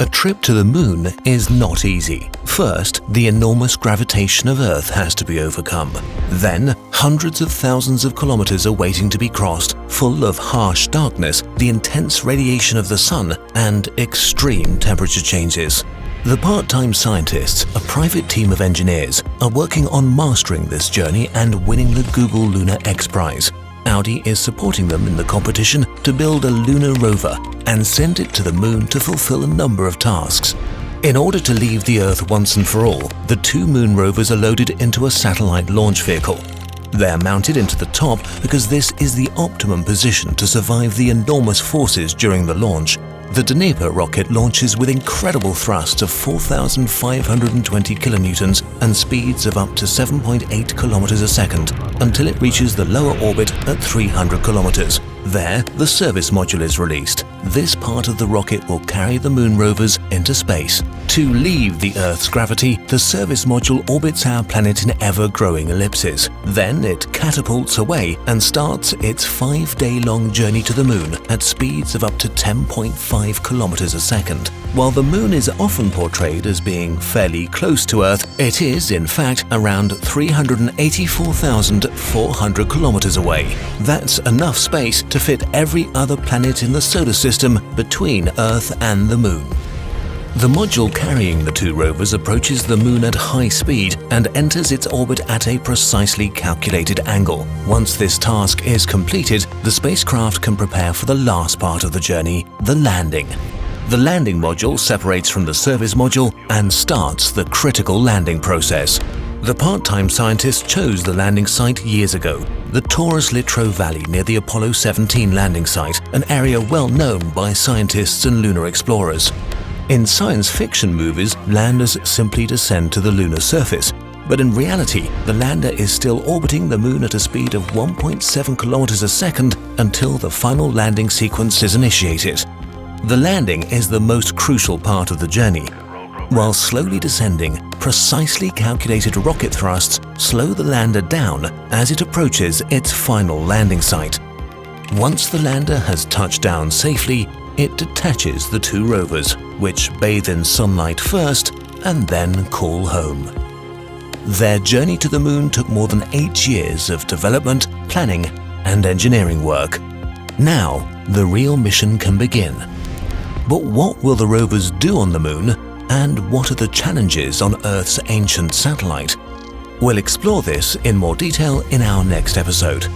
A trip to the moon is not easy. First, the enormous gravitation of Earth has to be overcome. Then, hundreds of thousands of kilometers are waiting to be crossed, full of harsh darkness, the intense radiation of the sun, and extreme temperature changes. The part-time scientists, a private team of engineers, are working on mastering this journey and winning the Google Lunar X Prize. Audi is supporting them in the competition to build a lunar rover and send it to the moon to fulfill a number of tasks. In order to leave the Earth once and for all, the two moon rovers are loaded into a satellite launch vehicle. They are mounted into the top because this is the optimum position to survive the enormous forces during the launch. The Dnepr rocket launches with incredible thrusts of 4,520 kilonewtons and speeds of up to 7.8 kilometers a second until it reaches the lower orbit at 300 kilometers. There, the service module is released. This part of the rocket will carry the moon rovers into space. To leave the Earth's gravity, the service module orbits our planet in ever-growing ellipses. Then it catapults away and starts its 5-day-long journey to the moon at speeds of up to 10.5 kilometers a second. While the moon is often portrayed as being fairly close to Earth, it is, in fact, around 384,400 kilometers away. That's enough space to fit every other planet in the solar system between Earth and the moon. The module carrying the two rovers approaches the moon at high speed and enters its orbit at a precisely calculated angle. Once this task is completed, the spacecraft can prepare for the last part of the journey, the landing. The landing module separates from the service module and starts the critical landing process. The part-time scientists chose the landing site years ago, the Taurus Littrow Valley near the Apollo 17 landing site, an area well known by scientists and lunar explorers. In science fiction movies, landers simply descend to the lunar surface, but in reality, the lander is still orbiting the moon at a speed of 1.7 kilometers a second until the final landing sequence is initiated. The landing is the most crucial part of the journey. While slowly descending, precisely calculated rocket thrusts slow the lander down as it approaches its final landing site. Once the lander has touched down safely, it detaches the two rovers, which bathe in sunlight first and then call home. Their journey to the moon took more than 8 years of development, planning, and engineering work. Now, the real mission can begin. But what will the rovers do on the moon, and what are the challenges on Earth's ancient satellite? We'll explore this in more detail in our next episode.